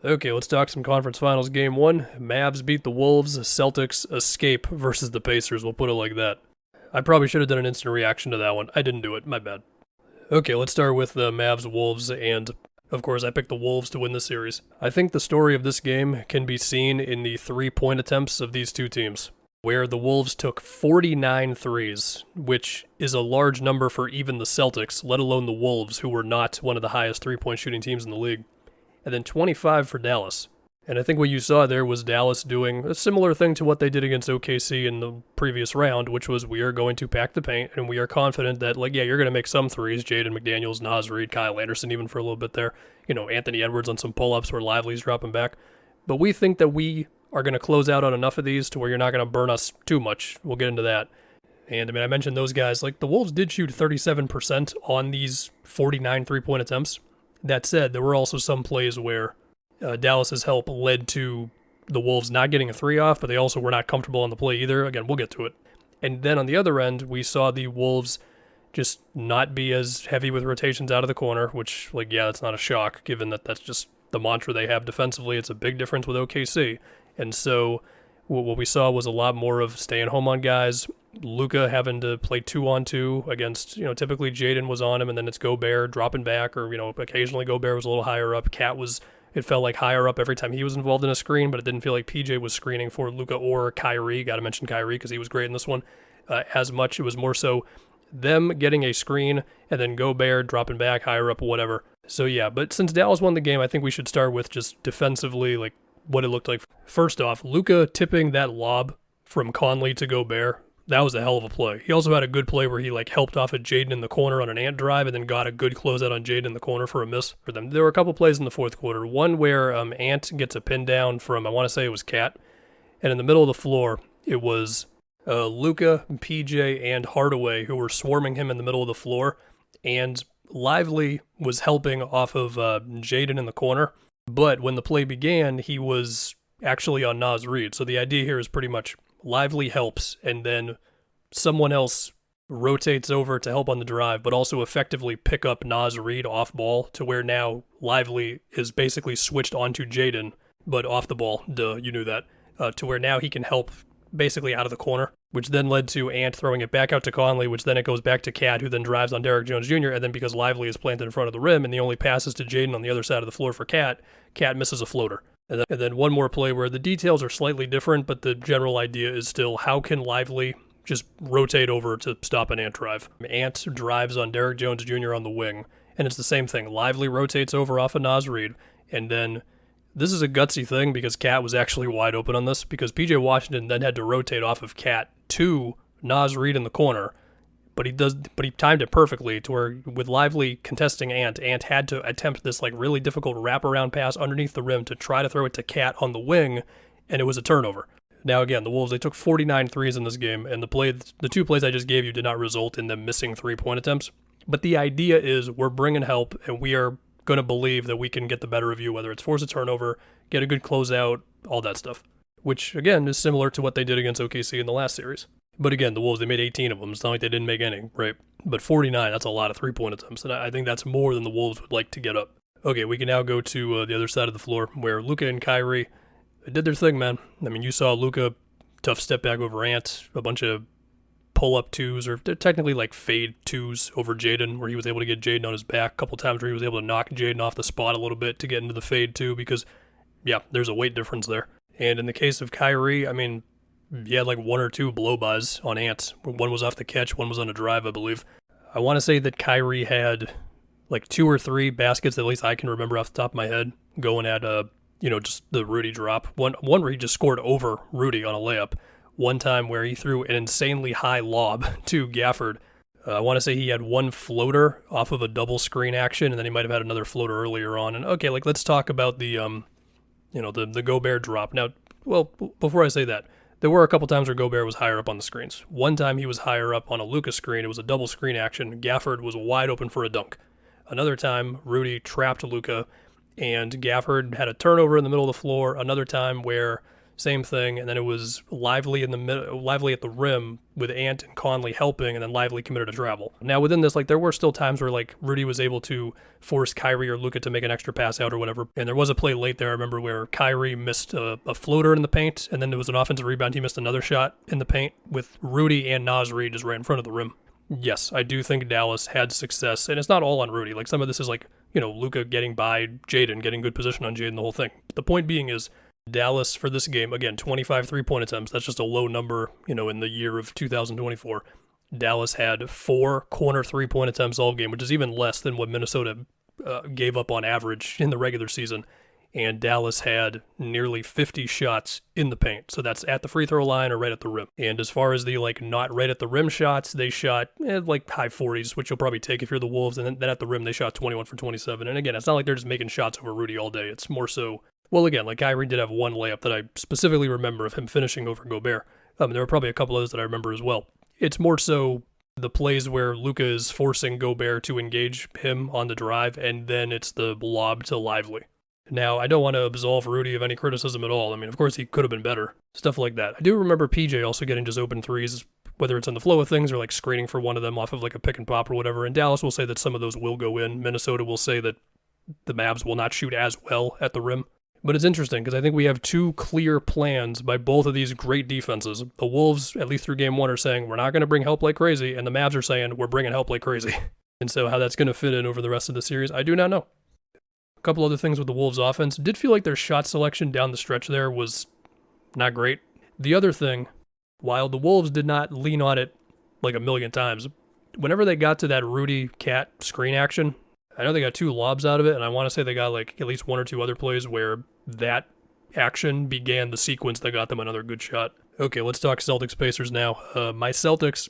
Okay, let's talk some conference finals. Game one, Mavs beat the Wolves, Celtics escape versus the Pacers. We'll put it like that. I probably should have done an instant reaction to that one. I didn't do it. My bad. Okay, let's start with the Mavs Wolves, and of course, I picked the Wolves to win the series. I think the story of this game can be seen in the 3-point attempts of these two teams, where the Wolves took 49 threes, which is a large number for even the Celtics, let alone the Wolves, who were not one of the highest 3-point shooting teams in the league. And then 25 for Dallas. And I think what you saw there was Dallas doing a similar thing to what they did against OKC in the previous round, which was we are going to pack the paint, and we are confident that, you're going to make some threes. Jaden McDaniels, Naz Reid, Kyle Anderson even for a little bit there. Anthony Edwards on some pull-ups where Lively's dropping back. But we think that we are going to close out on enough of these to where you're not going to burn us too much. We'll get into that. And, I mentioned those guys. The Wolves did shoot 37% on these 49 3-point attempts. That said, there were also some plays where Dallas's help led to the Wolves not getting a three off, but they also were not comfortable on the play either. Again, we'll get to it. And then on the other end, we saw the Wolves just not be as heavy with rotations out of the corner, which, that's not a shock, given that that's just the mantra they have defensively. It's a big difference with OKC. And so what we saw was a lot more of staying home on guys, Luka having to play 2-on-2 against, typically Jaden was on him, and then it's Gobert dropping back, or, occasionally Gobert was a little higher up. Cat was, it felt like higher up every time he was involved in a screen, but it didn't feel like PJ was screening for Luka or Kyrie. Got to mention Kyrie because he was great in this one. As much, it was more so them getting a screen and then Gobert dropping back higher up or whatever. So yeah, but since Dallas won the game, I think we should start with just defensively, what it looked like. First off, Luka tipping that lob from Conley to Gobert. That was a hell of a play. He also had a good play where he helped off at Jaden in the corner on an Ant drive and then got a good closeout on Jaden in the corner for a miss for them. There were a couple plays in the fourth quarter. One where Ant gets a pin down from, I want to say it was Cat, and in the middle of the floor, it was Luka, PJ, and Hardaway who were swarming him in the middle of the floor, and Lively was helping off of Jaden in the corner, but when the play began, he was actually on Naz Reid. So the idea here is pretty much Lively helps, and then someone else rotates over to help on the drive, but also effectively pick up Naz Reid off ball to where now Lively is basically switched onto Jaden, but off the ball. Duh, you knew that. To where now he can help basically out of the corner, which then led to Ant throwing it back out to Conley, which then it goes back to Cat, who then drives on Derrick Jones Jr., and then because Lively is planted in front of the rim and the only pass is to Jaden on the other side of the floor for Cat, Cat misses a floater. And then one more play where the details are slightly different, but the general idea is still how can Lively just rotate over to stop an Ant drive. Ant drives on Derrick Jones Jr. on the wing, and it's the same thing. Lively rotates over off of Naz Reid, and then this is a gutsy thing because Cat was actually wide open on this because PJ Washington then had to rotate off of Cat to Naz Reid in the corner. But he timed it perfectly to where with Lively contesting Ant had to attempt this really difficult wraparound pass underneath the rim to try to throw it to Cat on the wing, and it was a turnover. Now again, the Wolves, they took 49 threes in this game, and the two plays I just gave you did not result in them missing 3-point attempts. But the idea is we're bringing help, and we are going to believe that we can get the better of you, whether it's force a turnover, get a good closeout, all that stuff. Which, again, is similar to what they did against OKC in the last series. But again, the Wolves, they made 18 of them. It's not like they didn't make any, right? But 49, that's a lot of 3-point attempts, and I think that's more than the Wolves would like to get up. Okay, we can now go to the other side of the floor, where Luka and Kyrie did their thing, man. You saw Luka, tough step back over Ant, a bunch of pull-up twos, or they're technically fade twos over Jaden, where he was able to get Jaden on his back a couple times, where he was able to knock Jaden off the spot a little bit to get into the fade too, because, yeah, there's a weight difference there. And in the case of Kyrie, he had 1 or 2 blow-bys on Ant. One was off the catch, one was on a drive, I believe. I want to say that Kyrie had 2 or 3 baskets that at least I can remember off the top of my head going at, just the Rudy drop. One where he just scored over Rudy on a layup. One time where he threw an insanely high lob to Gafford. I want to say he had 1 floater off of a double screen action, and then he might have had another floater earlier on. And okay, let's talk about the Gobert drop. Now, well, before I say that, there were a couple times where Gobert was higher up on the screens. One time he was higher up on a Luka screen. It was a double screen action. Gafford was wide open for a dunk. Another time, Rudy trapped Luka, and Gafford had a turnover in the middle of the floor. Another time where same thing, and then it was Lively in the Lively at the rim with Ant and Conley helping, and then Lively committed a travel. Now within this, like there were still times where like Rudy was able to force Kyrie or Luka to make an extra pass out or whatever, and there was a play late there, I remember, where Kyrie missed a floater in the paint, and then there was an offensive rebound, he missed another shot in the paint with Rudy and Naz Reid just right in front of the rim. Yes, I do think Dallas had success, and it's not all on Rudy. Like some of this is like, Luka getting by Jaden, getting good position on Jaden, the whole thing. But the point being is, Dallas for this game, again, 25 three-point attempts. That's just a low number, in the year of 2024. Dallas had 4 corner three-point attempts all game, which is even less than what Minnesota gave up on average in the regular season. And Dallas had nearly 50 shots in the paint. So that's at the free throw line or right at the rim. And as far as the not right at the rim shots, they shot like high 40s, which you'll probably take if you're the Wolves. And then at the rim, they shot 21 for 27. And again, it's not like they're just making shots over Rudy all day. It's more so, well, again, like Kyrie did have one layup that I specifically remember of him finishing over Gobert. There were probably a couple others that I remember as well. It's more so the plays where Luka is forcing Gobert to engage him on the drive, and then it's the lob to Lively. Now, I don't want to absolve Rudy of any criticism at all. I mean, of course, he could have been better. Stuff like that. I do remember PJ also getting just open threes, whether it's in the flow of things or like screening for one of them off of like a pick and pop or whatever. And Dallas will say that some of those will go in. Minnesota will say that the Mavs will not shoot as well at the rim. But it's interesting because I think we have 2 clear plans by both of these great defenses. The Wolves, at least through game 1, are saying we're not going to bring help like crazy. And the Mavs are saying we're bringing help like crazy. And so how that's going to fit in over the rest of the series, I do not know. A couple other things with the Wolves offense. Did feel like their shot selection down the stretch there was not great. The other thing, while the Wolves did not lean on it like a million times, whenever they got to that Rudy Cat screen action, I know they got 2 lobs out of it, and I want to say they got like at least 1 or 2 other plays where that action began the sequence that got them another good shot. Okay, let's talk Celtics-Pacers now. My Celtics,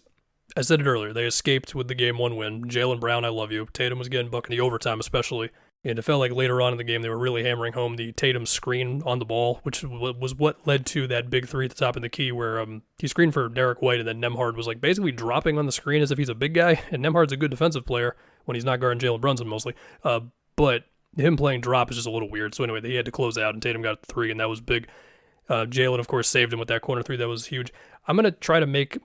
I said it earlier, they escaped with the game 1 win. Jaylen Brown, I love you. Tatum was getting buck in the overtime especially. And it felt like later on in the game they were really hammering home the Tatum screen on the ball, which was what led to that big 3 at the top of the key where he screened for Derek White, and then Nembhard was like basically dropping on the screen as if he's a big guy. And Nembhard's a good defensive player when he's not guarding Jalen Brunson mostly. But him playing drop is just a little weird. So anyway, he had to close out, and Tatum got 3, and that was big. Jalen, of course, saved him with that corner 3. That was huge. I'm going to try to make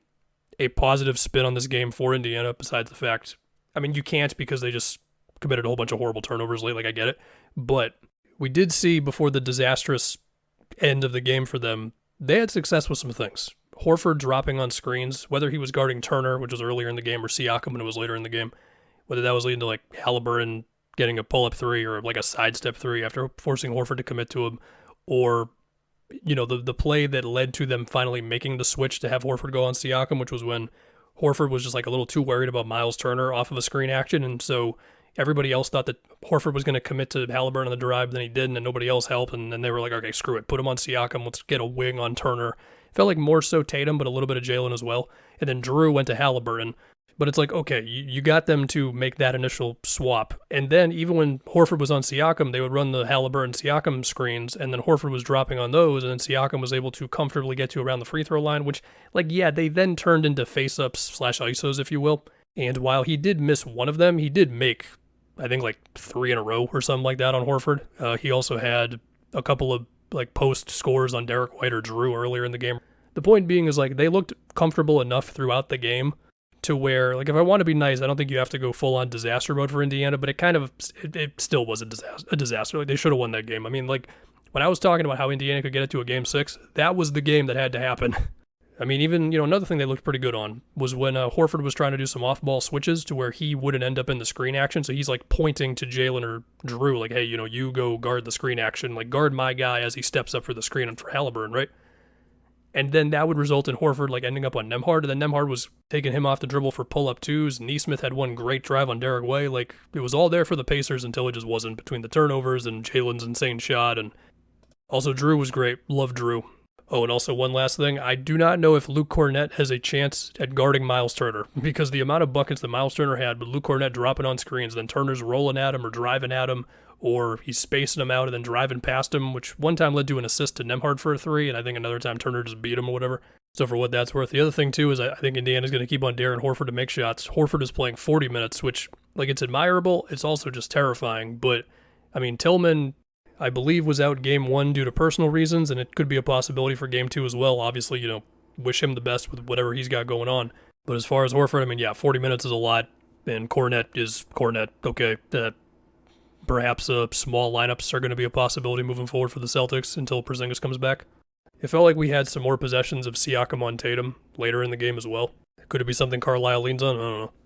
a positive spin on this game for Indiana besides the fact, I mean, you can't because they just committed a whole bunch of horrible turnovers late, like I get it. But we did see before the disastrous end of the game for them, they had success with some things. Horford dropping on screens, whether he was guarding Turner, which was earlier in the game, or Siakam when it was later in the game, whether that was leading to like Halliburton getting a pull-up 3 or like a sidestep 3 after forcing Horford to commit to him, or the play that led to them finally making the switch to have Horford go on Siakam, which was when Horford was just like a little too worried about Miles Turner off of a screen action, and so everybody else thought that Horford was going to commit to Halliburton on the drive, then he didn't, and nobody else helped, and then they were like, okay, screw it, put him on Siakam, let's get a wing on Turner. Felt like more so Tatum, but a little bit of Jalen as well. And then Drew went to Halliburton. But it's like, okay, you got them to make that initial swap. And then even when Horford was on Siakam, they would run the Halliburton-Siakam screens, and then Horford was dropping on those, and then Siakam was able to comfortably get to around the free throw line, which, like, yeah, they then turned into face-ups/ISOs, if you will. And while he did miss one of them, he did make, I think, like 3 in a row or something like that on Horford. He also had a couple of like post scores on Derek White or Drew earlier in the game. The point being is like they looked comfortable enough throughout the game to where, like, if I want to be nice, I don't think you have to go full on disaster mode for Indiana, but it still was a disaster. Like, they should have won that game. I mean, like, when I was talking about how Indiana could get it to a game 6, that was the game that had to happen. I mean, even, another thing they looked pretty good on was when Horford was trying to do some off-ball switches to where he wouldn't end up in the screen action. So he's like pointing to Jalen or Drew, like, hey, you go guard the screen action, like guard my guy as he steps up for the screen and for Halliburton, right? And then that would result in Horford like ending up on Nembhard, and then Nembhard was taking him off the dribble for pull-up 2s. Neesmith had one great drive on Derek White. Like, it was all there for the Pacers until it just wasn't, between the turnovers and Jalen's insane shot. And also Drew was great. Love Drew. Oh, and also one last thing. I do not know if Luke Cornett has a chance at guarding Miles Turner, because the amount of buckets that Miles Turner had, but Luke Cornett dropping on screens, then Turner's rolling at him or driving at him, or he's spacing him out and then driving past him, which one time led to an assist to Nembhard for a 3, and I think another time Turner just beat him or whatever. So for what that's worth. The other thing, too, is I think Indiana's going to keep on daring Horford to make shots. Horford is playing 40 minutes, which, like, it's admirable. It's also just terrifying. But, I mean, Tillman, I believe was out game 1 due to personal reasons, and it could be a possibility for game 2 as well. Obviously, wish him the best with whatever he's got going on. But as far as Horford, I mean, yeah, 40 minutes is a lot, and Cornet is Cornet. Okay, perhaps small lineups are going to be a possibility moving forward for the Celtics until Porzingis comes back. It felt like we had some more possessions of Siakam on Tatum later in the game as well. Could it be something Carlisle leans on? I don't know.